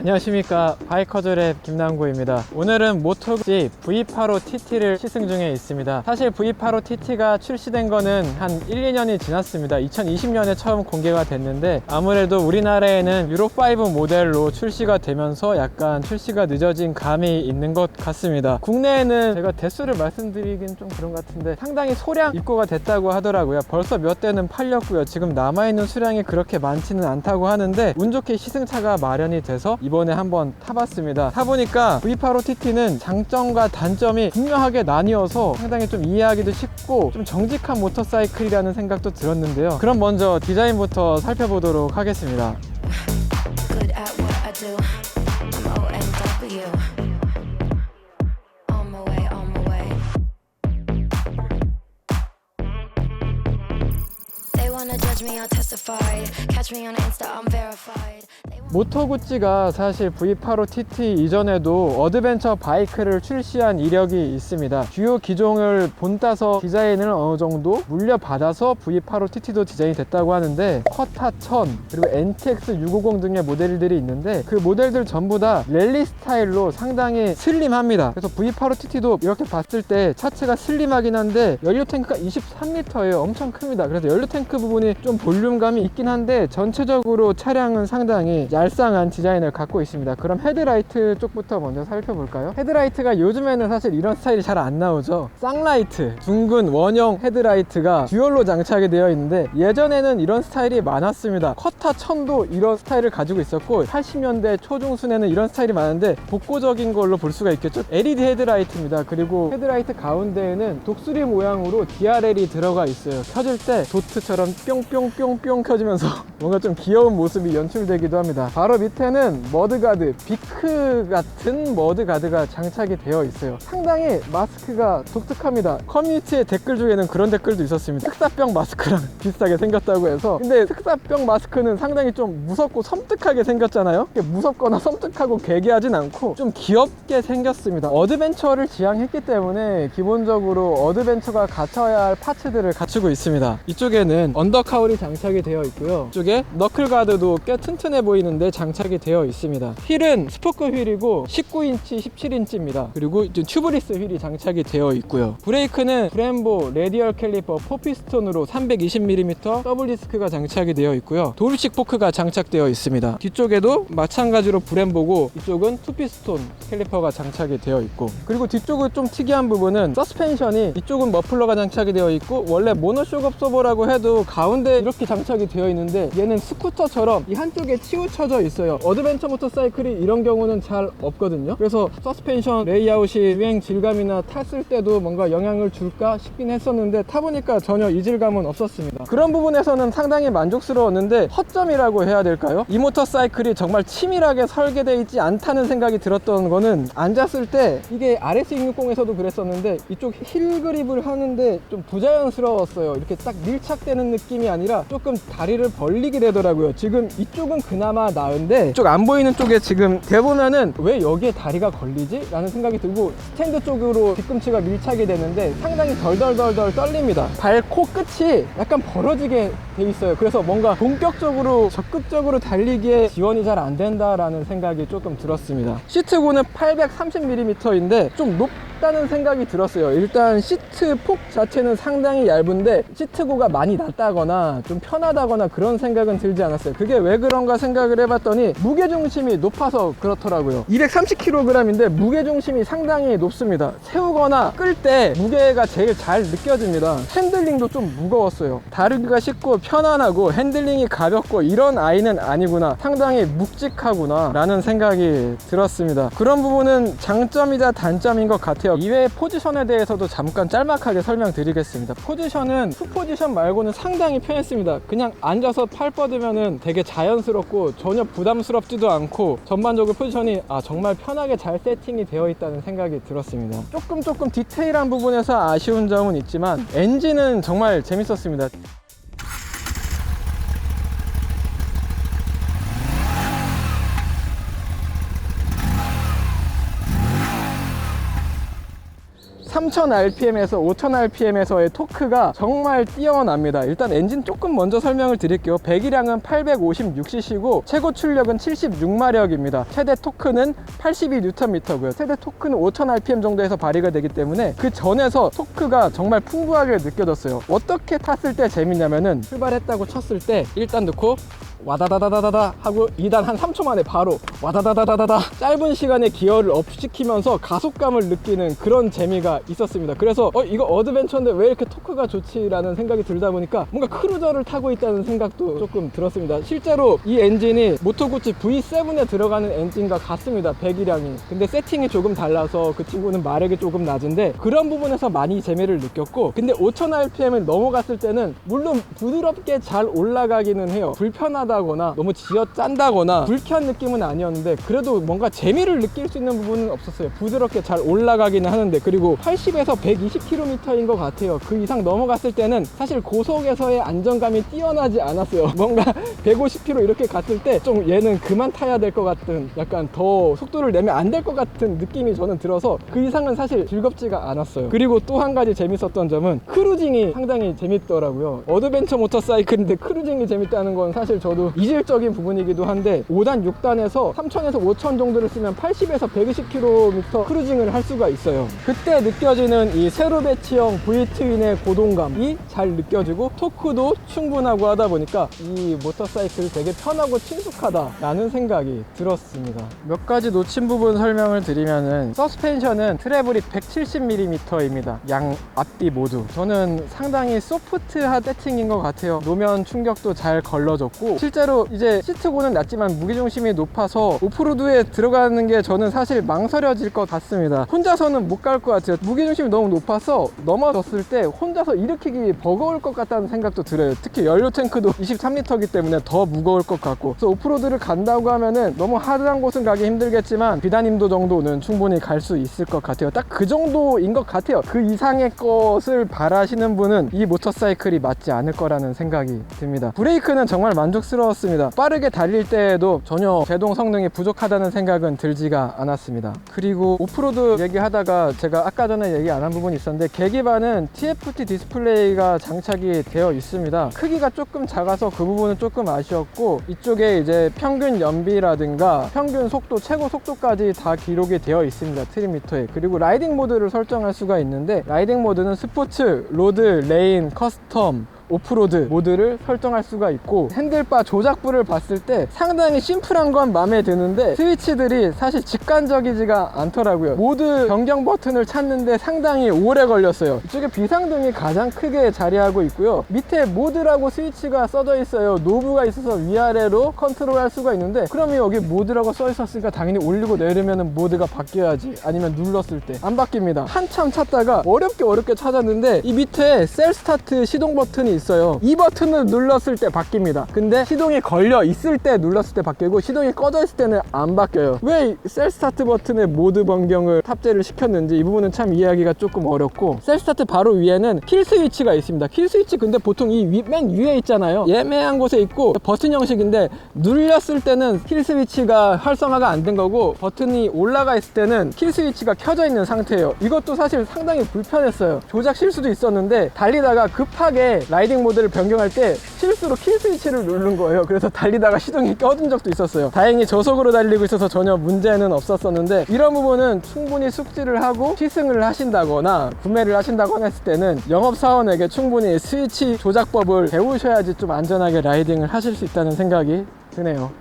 안녕하십니까, 바이커즈랩 김남구입니다. 오늘은 모토지 V85TT를 시승 중에 있습니다. 사실 V85TT가 출시된 거는 한 1, 2년이 지났습니다. 2020년에 처음 공개가 됐는데 아무래도 우리나라에는 유로5 모델로 출시가 되면서 약간 출시가 늦어진 감이 있는 것 같습니다. 국내에는 제가 대수를 말씀드리긴 좀 그런 것 같은데 상당히 소량 입고가 됐다고 하더라고요. 벌써 몇 대는 팔렸고요. 지금 남아있는 수량이 그렇게 많지는 않다고 하는데 운 좋게 시승차가 마련이 돼서 이번에 한번 타봤습니다. 타보니까 V85TT는 장점과 단점이 분명하게 나뉘어서 상당히 좀 이해하기도 쉽고 좀 정직한 모터사이클이라는 생각도 들었는데요. 그럼 먼저 디자인부터 살펴보도록 하겠습니다. 모토구찌가 사실 V85TT 이전에도 어드벤처 바이크를 출시한 이력이 있습니다. 주요 기종을 본따서 디자인을 어느 정도 물려받아서 V85TT도 디자인이 됐다고 하는데 커타 1000 그리고 NTX 650 등의 모델들이 있는데 그 모델들 전부 다 랠리 스타일로 상당히 슬림합니다. 그래서 V85TT도 이렇게 봤을 때 차체가 슬림하긴 한데 연료 탱크가 23L예요. 엄청 큽니다. 그래서 연료 탱크 부분이 좀 볼륨감이 있긴 한데 전체적으로 차량은 상당히 얄쌍한 디자인을 갖고 있습니다. 그럼 헤드라이트 쪽부터 먼저 살펴볼까요? 헤드라이트가 요즘에는 사실 이런 스타일이 잘 안 나오죠. 쌍라이트, 둥근 원형 헤드라이트가 듀얼로 장착이 되어 있는데 예전에는 이런 스타일이 많았습니다. 커타 1000도 이런 스타일을 가지고 있었고 80년대 초중순에는 이런 스타일이 많은데 복고적인 걸로 볼 수가 있겠죠. LED 헤드라이트입니다. 그리고 헤드라이트 가운데에는 독수리 모양으로 DRL이 들어가 있어요. 켜질 때 도트처럼 뿅뿅뿅뿅 켜지면서 뭔가 좀 귀여운 모습이 연출되기도 합니다. 바로 밑에는 머드가드, 비크 같은 머드가드가 장착이 되어 있어요. 상당히 마스크가 독특합니다. 커뮤니티의 댓글 중에는 그런 댓글도 있었습니다. 흑사병 마스크랑 비슷하게 생겼다고 해서. 근데 흑사병 마스크는 상당히 좀 무섭고 섬뜩하게 생겼잖아요. 무섭거나 섬뜩하고 괴괴하진 않고 좀 귀엽게 생겼습니다. 어드벤처를 지향했기 때문에 기본적으로 어드벤처가 갖춰야 할 파츠들을 갖추고 있습니다. 이쪽에는 언더카울이 장착이 되어 있고요. 이쪽에 너클가드도 꽤 튼튼해 보이는데 장착이 되어 있습니다. 휠은 스포크 휠이고 19인치, 17인치입니다. 그리고 튜브리스 휠이 장착이 되어 있고요. 브레이크는 브렘보 레디얼 캘리퍼 4피스톤으로 320mm 더블 디스크가 장착이 되어 있고요. 도르식 포크가 장착되어 있습니다. 뒤쪽에도 마찬가지로 브렘보고 이쪽은 2피스톤 캘리퍼가 장착이 되어 있고, 그리고 뒤쪽은 좀 특이한 부분은 서스펜션이 이쪽은 머플러가 장착이 되어 있고 원래 모노쇼크 업서버라고 해도 가운데 이렇게 장착이 되어 있는데 얘는 스쿠터처럼 이 한쪽에 치우쳐져 있어요. 어드벤처 모터사이클이 이런 경우는 잘 없거든요. 그래서 서스펜션 레이아웃이 주행 질감이나 탔을 때도 뭔가 영향을 줄까 싶긴 했었는데 타보니까 전혀 이질감은 없었습니다. 그런 부분에서는 상당히 만족스러웠는데 허점이라고 해야 될까요? 이 모터사이클이 정말 치밀하게 설계되어 있지 않다는 생각이 들었던 거는 앉았을 때 이게 RS660에서도 그랬었는데 이쪽 힐 그립을 하는데 좀 부자연스러웠어요. 이렇게 딱 밀착되는 느낌이 아니라 조금 다리를 벌리게 되더라고요. 지금 이쪽은 그나마 나은데 이쪽 안 보이는 쪽에 지금 대보면은 왜 여기에 다리가 걸리지? 라는 생각이 들고 스탠드 쪽으로 뒤꿈치가 밀착이 되는데 상당히 덜덜덜덜 떨립니다. 발, 코 끝이 약간 벌어지게 돼 있어요. 그래서 뭔가 본격적으로 적극적으로 달리기에 지원이 잘 안 된다라는 생각이 조금 들었습니다. 시트고는 830mm인데 좀 높다는 생각이 들었어요. 일단 시트 폭 자체는 상당히 얇은데 시트고가 많이 낮다거나 좀 편하다거나 그런 생각은 들지 않았어요. 그게 왜 그런가 생각을 해봤더니 무게중심이 높아서 그렇더라고요. 230kg인데 무게중심이 상당히 높습니다. 세우거나 끌 때 무게가 제일 잘 느껴집니다. 핸들링도 좀 무거웠어요. 다루기가 쉽고 편안하고 핸들링이 가볍고 이런 아이는 아니구나, 상당히 묵직하구나 라는 생각이 들었습니다. 그런 부분은 장점이자 단점인 것 같아요. 이외의 포지션에 대해서도 잠깐 짤막하게 설명드리겠습니다. 포지션은 푸포지션 말고는 상당히 편했습니다. 그냥 앉아서 팔 뻗으면은 되게 자연스럽고 전혀 부담스럽지도 않고 전반적으로 포지션이 정말 편하게 잘 세팅이 되어 있다는 생각이 들었습니다. 조금 디테일한 부분에서 아쉬운 점은 있지만 엔진은 정말 재밌었습니다. 3000rpm에서 5000rpm에서의 토크가 정말 뛰어납니다. 일단 엔진 조금 먼저 설명을 드릴게요. 배기량은 856cc고 최고 출력은 76마력입니다. 최대 토크는 82Nm고요. 최대 토크는 5000rpm 정도에서 발휘가 되기 때문에 그 전에서 토크가 정말 풍부하게 느껴졌어요. 어떻게 탔을 때 재밌냐면은 출발했다고 쳤을 때 1단 넣고 와다다다다다다 하고 2단 한 3초 만에 바로 와다다다다다다 짧은 시간에 기어를 업시키면서 가속감을 느끼는 그런 재미가 있었습니다. 그래서 이거 어드벤처인데 왜 이렇게 토크가 좋지? 라는 생각이 들다 보니까 뭔가 크루저를 타고 있다는 생각도 조금 들었습니다. 실제로 이 엔진이 모토구치 V7에 들어가는 엔진과 같습니다. 배기량이. 근데 세팅이 조금 달라서 그 친구는 마력이 조금 낮은데 그런 부분에서 많이 재미를 느꼈고, 근데 5000rpm을 넘어갔을 때는 물론 부드럽게 잘 올라가기는 해요. 불편하다 거나 너무 쥐어짠다거나 불쾌한 느낌은 아니었는데 그래도 뭔가 재미를 느낄 수 있는 부분은 없었어요. 부드럽게 잘 올라가기는 하는데, 그리고 80에서 120km인 것 같아요. 그 이상 넘어갔을 때는 사실 고속에서의 안정감이 뛰어나지 않았어요. 뭔가 150km 이렇게 갔을 때 좀 얘는 그만 타야 될 것 같은, 약간 더 속도를 내면 안 될 것 같은 느낌이 저는 들어서 그 이상은 사실 즐겁지가 않았어요. 그리고 또 한 가지 재밌었던 점은 크루징이 상당히 재밌더라고요. 어드벤처 모터사이클인데 크루징이 재밌다는 건 사실 저도 이질적인 부분이기도 한데 5단, 6단에서 3000에서 5000 정도를 쓰면 80에서 120km 크루징을 할 수가 있어요. 그때 느껴지는 이 세로 배치형 V트윈의 고동감이 잘 느껴지고 토크도 충분하고 하다 보니까 이 모터사이클 되게 편하고 친숙하다 라는 생각이 들었습니다. 몇 가지 놓친 부분 설명을 드리면은 서스펜션은 트래블이 170mm입니다. 양 앞뒤 모두. 저는 상당히 소프트한 세팅인 것 같아요. 노면 충격도 잘 걸러졌고, 실제로 이제 시트고는 낮지만 무게중심이 높아서 오프로드에 들어가는 게 저는 사실 망설여질 것 같습니다. 혼자서는 못 갈 것 같아요. 무게중심이 너무 높아서 넘어졌을 때 혼자서 일으키기 버거울 것 같다는 생각도 들어요. 특히 연료 탱크도 23L이기 때문에 더 무거울 것 같고, 그래서 오프로드를 간다고 하면은 너무 하드한 곳은 가기 힘들겠지만 비단임도 정도는 충분히 갈 수 있을 것 같아요. 딱 그 정도인 것 같아요. 그 이상의 것을 바라시는 분은 이 모터사이클이 맞지 않을 거라는 생각이 듭니다. 브레이크는 정말 만족스러웠습니다. 빠르게 달릴 때에도 전혀 제동 성능이 부족하다는 생각은 들지가 않았습니다. 그리고 오프로드 얘기하다가 제가 아까 전에 얘기 안 한 부분이 있었는데, 계기판은 TFT 디스플레이가 장착이 되어 있습니다. 크기가 조금 작아서 그 부분은 조금 아쉬웠고, 이쪽에 이제 평균 연비라든가 평균 속도, 최고 속도까지 다 기록이 되어 있습니다. 트림미터에. 그리고 라이딩 모드를 설정할 수가 있는데, 라이딩 모드는 스포츠, 로드, 레인, 커스텀, 오프로드 모드를 설정할 수가 있고, 핸들바 조작부를 봤을 때 상당히 심플한 건 마음에 드는데 스위치들이 사실 직관적이지가 않더라고요. 모드 변경 버튼을 찾는데 상당히 오래 걸렸어요. 이쪽에 비상등이 가장 크게 자리하고 있고요. 밑에 모드라고 스위치가 써져 있어요. 노브가 있어서 위아래로 컨트롤할 수가 있는데, 그러면 여기 모드라고 써 있었으니까 당연히 올리고 내리면 모드가 바뀌어야지. 아니면 눌렀을 때 안 바뀝니다. 한참 찾다가 어렵게 찾았는데, 이 밑에 셀 스타트 시동 버튼이 있어요. 이 버튼을 눌렀을 때 바뀝니다. 근데 시동이 걸려 있을 때 눌렀을 때 바뀌고, 시동이 꺼져 있을 때는 안 바뀌어요. 왜 셀 스타트 버튼에 모드 변경을 탑재를 시켰는지 이 부분은 참 이해하기가 조금 어렵고, 셀 스타트 바로 위에는 킬 스위치가 있습니다. 킬 스위치 근데 보통 이 맨 위에 있잖아요. 애매한 곳에 있고 버튼 형식인데, 눌렸을 때는 킬 스위치가 활성화가 안 된 거고, 버튼이 올라가 있을 때는 킬 스위치가 켜져 있는 상태예요. 이것도 사실 상당히 불편했어요. 조작 실수도 있었는데, 달리다가 급하게 라이딩 모드를 변경할 때 실수로 킬 스위치를 누른 거예요. 그래서 달리다가 시동이 꺼진 적도 있었어요. 다행히 저속으로 달리고 있어서 전혀 문제는 없었었는데, 이런 부분은 충분히 숙지를 하고 시승을 하신다거나 구매를 하신다거나 했을 때는 영업사원에게 충분히 스위치 조작법을 배우셔야지 좀 안전하게 라이딩을 하실 수 있다는 생각이 드네요.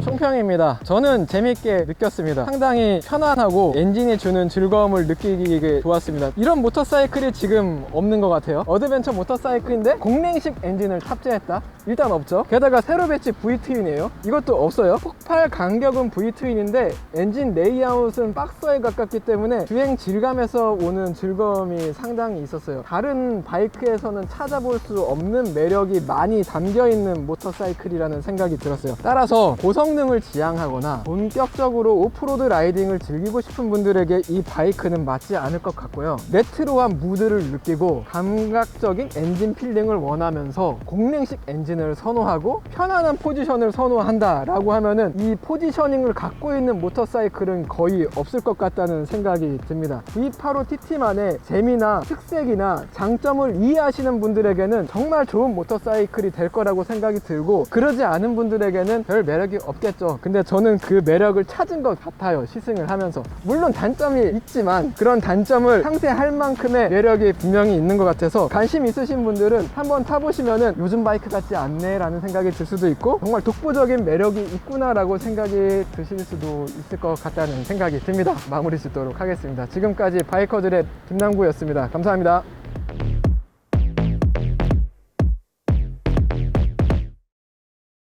총평입니다. 저는 재밌게 느꼈습니다. 상당히 편안하고 엔진이 주는 즐거움을 느끼기 좋았습니다. 이런 모터사이클이 지금 없는 것 같아요. 어드벤처 모터사이클인데 공랭식 엔진을 탑재했다? 일단 없죠. 게다가 세로 배치 V트윈이에요. 이것도 없어요. 폭발 간격은 V트윈인데 엔진 레이아웃은 박스에 가깝기 때문에 주행 질감에서 오는 즐거움이 상당히 있었어요. 다른 바이크에서는 찾아볼 수 없는 매력이 많이 담겨있는 모터사이클이라는 생각이 들었어요. 따라서 고성능 성능을 지향하거나 본격적으로 오프로드 라이딩을 즐기고 싶은 분들에게 이 바이크는 맞지 않을 것 같고요. 레트로한 무드를 느끼고 감각적인 엔진 필링을 원하면서 공랭식 엔진을 선호하고 편안한 포지션을 선호한다 라고 하면은 이 포지셔닝을 갖고 있는 모터사이클은 거의 없을 것 같다는 생각이 듭니다. V85TT만의 재미나 특색이나 장점을 이해하시는 분들에게는 정말 좋은 모터사이클이 될 거라고 생각이 들고, 그러지 않은 분들에게는 별 매력이 없겠죠. 근데 저는 그 매력을 찾은 것 같아요, 시승을 하면서. 물론 단점이 있지만 그런 단점을 상쇄할 만큼의 매력이 분명히 있는 것 같아서 관심 있으신 분들은 한번 타보시면은 요즘 바이크 같지 않네 라는 생각이 들 수도 있고, 정말 독보적인 매력이 있구나 라고 생각이 드실 수도 있을 것 같다는 생각이 듭니다. 마무리 짓도록 하겠습니다. 지금까지 바이커들의 김남구였습니다. 감사합니다.